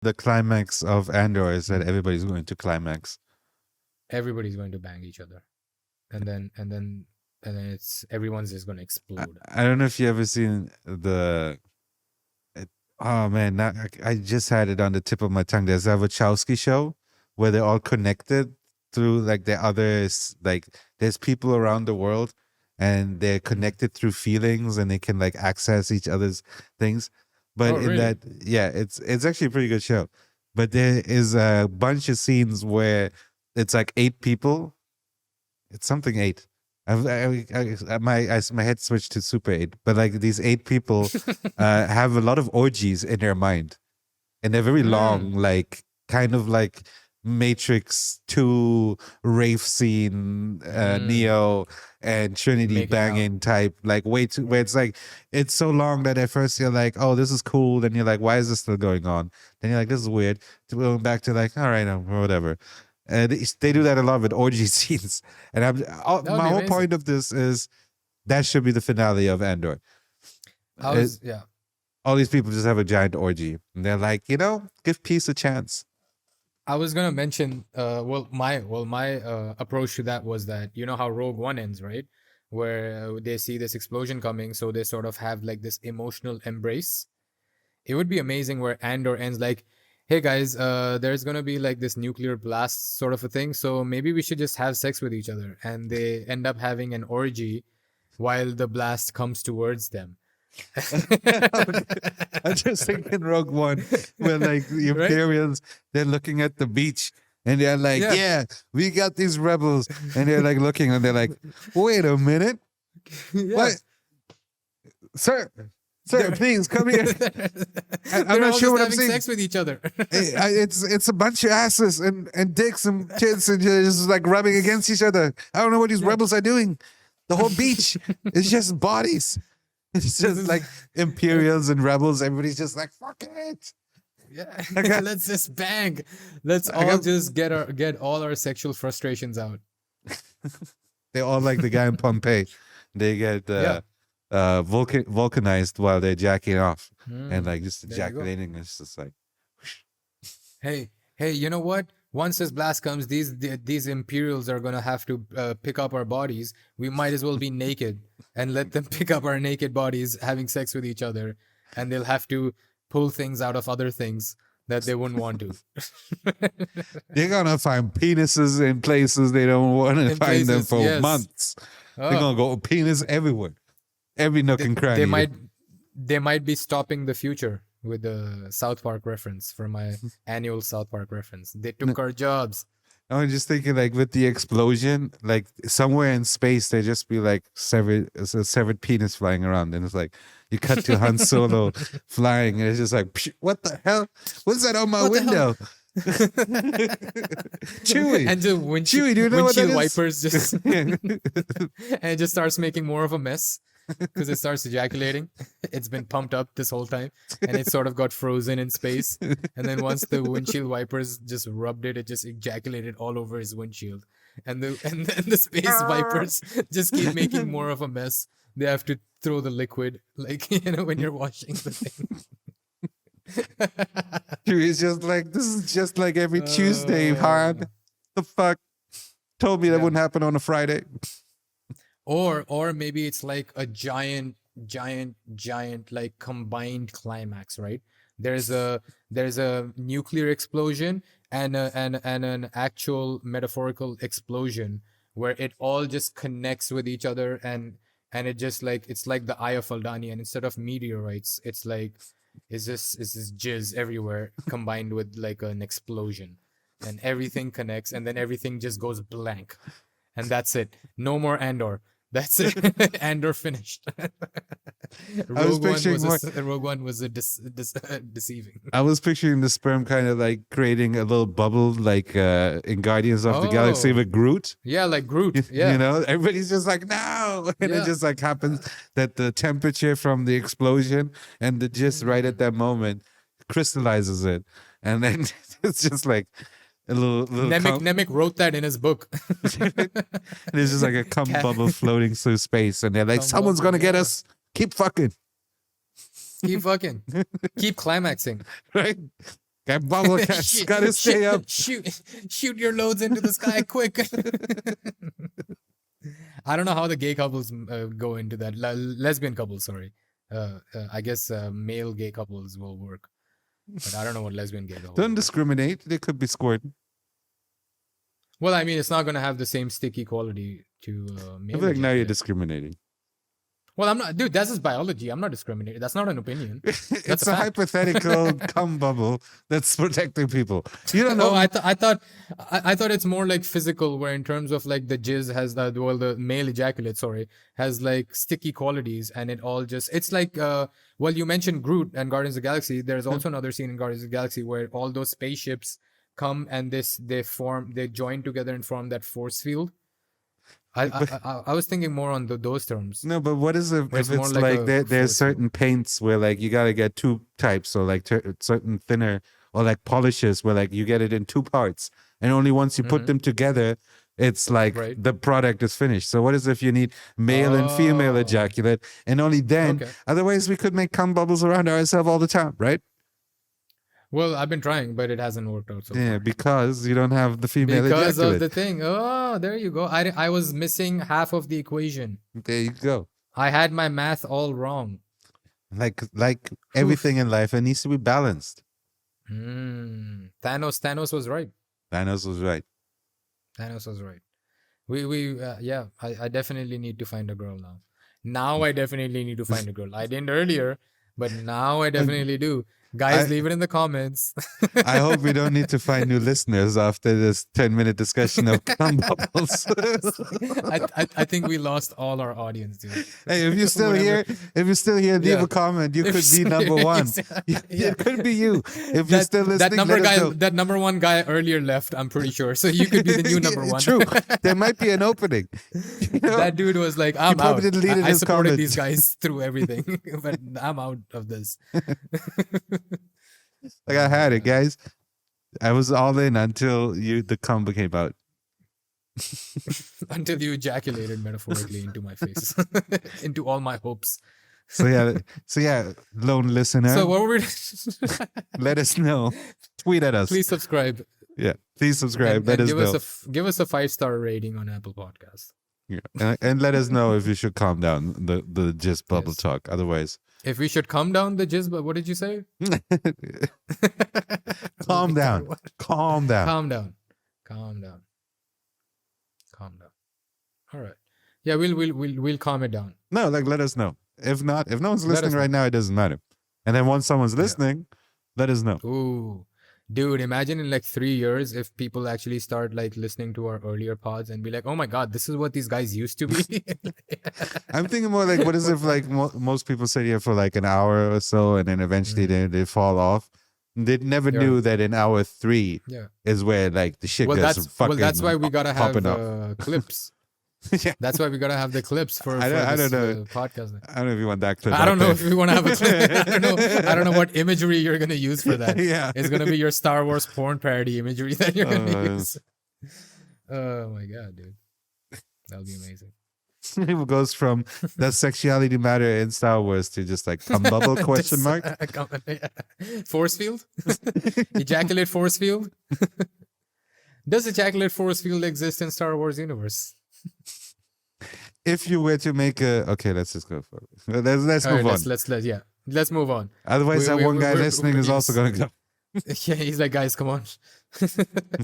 The climax of Andor is that everybody's going to climax. Everybody's going to bang each other, and then it's everyone's just going to explode. I don't know if you ever seen oh man, I just had it on the tip of my tongue. There's a Wachowski show where they're all connected through like the others. Like there's people around the world, and they're connected through feelings, and they can like access each other's things. But in really? that, yeah, it's actually a pretty good show. But there is a bunch of scenes where it's like 8 people. It's something 8. My head switched to Super 8. But like these 8 people have a lot of orgies in their mind, and they're very long, like kind of like Matrix 2 rave scene, Neo and Trinity Making banging type, like way too, where it's like, it's so long that at first you're like, oh, this is cool. Then you're like, why is this still going on? Then you're like, this is weird. Going back to like, all right, whatever. They do that a lot with orgy scenes. And my whole point of this is that should be the finale of Andor. Yeah. All these people just have a giant orgy. And they're like, give peace a chance. I was gonna mention, my approach to that was that, you know how Rogue One ends, right? Where they see this explosion coming, so they sort of have like this emotional embrace. It would be amazing where Andor ends like, hey guys, there's gonna be like this nuclear blast sort of a thing, so maybe we should just have sex with each other, and they end up having an orgy while the blast comes towards them. I'm just thinking Rogue One, where like the Imperials, they're looking at the beach and they're like, yeah, we got these rebels, and they're like looking and they're like, wait a minute, what, sir, please come here. I'm not sure what I'm saying. Sex with each other. It's a bunch of asses and dicks and tits and just like rubbing against each other. I don't know what these rebels are doing. The whole beach is just bodies. It's just like Imperials and rebels. Everybody's just like, fuck it. Yeah, let's just bang. Let's all just get all our sexual frustrations out. They're all like the guy in Pompeii. They get vulcanized while they're jacking off, and like just ejaculating. It's just like, hey, you know what? Once this blast comes, these Imperials are gonna have to pick up our bodies. We might as well be naked and let them pick up our naked bodies, having sex with each other, and they'll have to pull things out of other things that they wouldn't want to. They're gonna find penises in places they don't want to find them for months. They're gonna go penis everywhere, every nook and cranny. They might be stopping the future with the South Park reference for my annual South Park reference. They took our jobs. I was just thinking, like, with the explosion, like somewhere in space, there just be like a severed penis flying around, and it's like you cut to Han Solo flying, and it's just like, what the hell? What's that on my window? Chewie, and the Chewie, do you know what that is? Wipers just and it just starts making more of a mess. Because it starts ejaculating. It's been pumped up this whole time, and it sort of got frozen in space. And then once the windshield wipers just rubbed it, it just ejaculated all over his windshield. And then the space wipers just keep making more of a mess. They have to throw the liquid, like, when you're washing the thing. He's just like, this is just like every Tuesday, Han. The fuck? Told me that wouldn't happen on a Friday. Or maybe it's like a giant like combined climax, right? There's a nuclear explosion and an actual metaphorical explosion where it all just connects with each other, and it just like, it's like the Eye of Aldani, and instead of meteorites, it's like it's just jizz everywhere combined with like an explosion, and everything connects, and then everything just goes blank, and that's it. No more Andor. That's it. Andor finished. Rogue One was deceiving. I was picturing the sperm kind of like creating a little bubble, like in Guardians of the Galaxy with Groot. Yeah, like Groot. Yeah, everybody's just like, no, and it just like happens that the temperature from the explosion and the just right at that moment crystallizes it, and then it's just like A little Nemec wrote that in his book. There's just like a cum bubble floating through space, and they're like, Cum someone's bubble, gonna get yeah. us. Keep fucking. Keep fucking. Keep climaxing. Right? That bubble cat's Shoot- gotta stay up. Shoot your loads into the sky quick. I don't know how the gay couples go into that. Lesbian couples, sorry. I guess male gay couples will work. But I don't know what lesbian gay couples. Don't discriminate. They could be squirting. Well, I mean, it's not going to have the same sticky quality to I male. feel like now you're ejaculate. discriminating. Well, I'm not, dude. That's just biology. I'm not discriminating. That's not an opinion. It's a a fact. hypothetical cum bubble that's protecting people. You don't know. Oh, I thought it's more like physical, where in terms of like the jizz has the male ejaculate, sorry, has like sticky qualities, and it all just it's like well, you mentioned Groot and Guardians of the Galaxy. There's also another scene in Guardians of the Galaxy where all those spaceships come and they join together and form that force field. I was thinking more on those terms. No, but what is it Where if it's more it's like like a there's force certain paints where like you gotta get two types, or like certain thinner, or like polishes where like you get it in two parts, and only once you put them together, it's like Right. the product is finished. So what is if you need male and female Oh. ejaculate, and only then? Okay. Otherwise, we could make cum bubbles around ourselves all the time, right? Well, I've been trying, but it hasn't worked out so far. Yeah, because you don't have the female Because ejaculate. of the thing. Oh, there you go. I was missing half of the equation. There you go. I had my math all wrong. Like everything in life, it needs to be balanced. Thanos was right. Thanos was right. Thanos was right. I definitely need to find a girl now. Now I definitely need to find a girl. I didn't earlier, but now I definitely do. Guys, leave it in the comments. I hope we don't need to find new listeners after this 10-minute discussion of cum bubbles. I think we lost all our audience, dude. Hey, if you're still Whatever. here, leave Yeah. a comment. You If could be you're number one. Yeah. It could be you. If you're still listening, that number one guy earlier left, I'm pretty sure. So you could be the new number one. True. There might be an opening. You know? That dude was like, I'm probably out. didn't leave in I his supported comments. these guys through everything, but I'm out of this. Like I had it, guys. I was all in until the cum came out. Until you ejaculated metaphorically into my face, into all my hopes. So yeah, lone listener, So what were we? let us know. Tweet at us. Please subscribe. Yeah, please subscribe. And let us give know. give us a 5-star rating on Apple Podcast. Yeah. And let us know if you should calm down the just bubble Yes. talk. Otherwise, If we should calm down the jizz, but what did you say? calm down. Calm down. Calm down. Calm down. Calm down. All right. Yeah, we'll calm it down. No, like let us know. If not, if no one's Let us listening right now, it doesn't matter. And then once someone's listening, let us know. Ooh. Dude, imagine in like 3 years if people actually start like listening to our earlier pods and be like, oh my God, this is what these guys used to be. I'm thinking more like, what is if like most people sit here for like an hour or so, and then eventually they fall off. They never Yeah. knew that in hour 3 Yeah. is where like the shit gets fucking that's why we gotta have popping off. clips. Yeah. That's why we gotta have the clips for I don't this, know. podcast. I don't know if you want that clip. I don't out know there. if we want to have a clip. I don't know what imagery you're gonna use for that. Yeah. It's gonna be your Star Wars porn parody imagery that you're gonna Oh, use. Oh my God, dude, that'll be amazing. It goes from does sexuality matter in Star Wars to just like cum bubble question mark. Force field? Ejaculate force field? Does ejaculate force field exist in Star Wars universe? If you were to make okay, let's just go for it. Let's All move right, on. let's move on. Otherwise, that one guy we're- listening is also going to go. Yeah, he's like, guys, come on.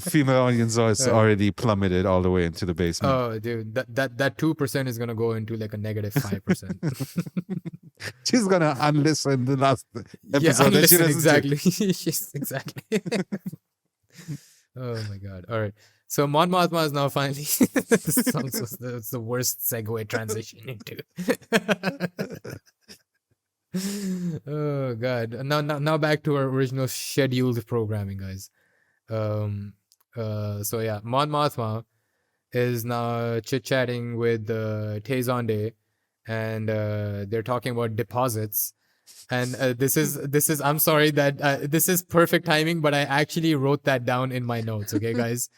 Female audience is already plummeted all the way into the basement. Oh, dude, that 2% is gonna go into like a negative 5%. She's gonna unlisten the last episode. Yeah, that she listen, listened to. exactly. Yes, exactly. Oh my God! All right, so Mon Mothma is now finally. This sounds it's the worst segue transition into. Oh God! Now back to our original scheduled programming, guys. So yeah, Mon Mothma is now chit-chatting with Tay Zonde, and they're talking about deposits. And this is I'm sorry that this is perfect timing, but I actually wrote that down in my notes. Okay, guys.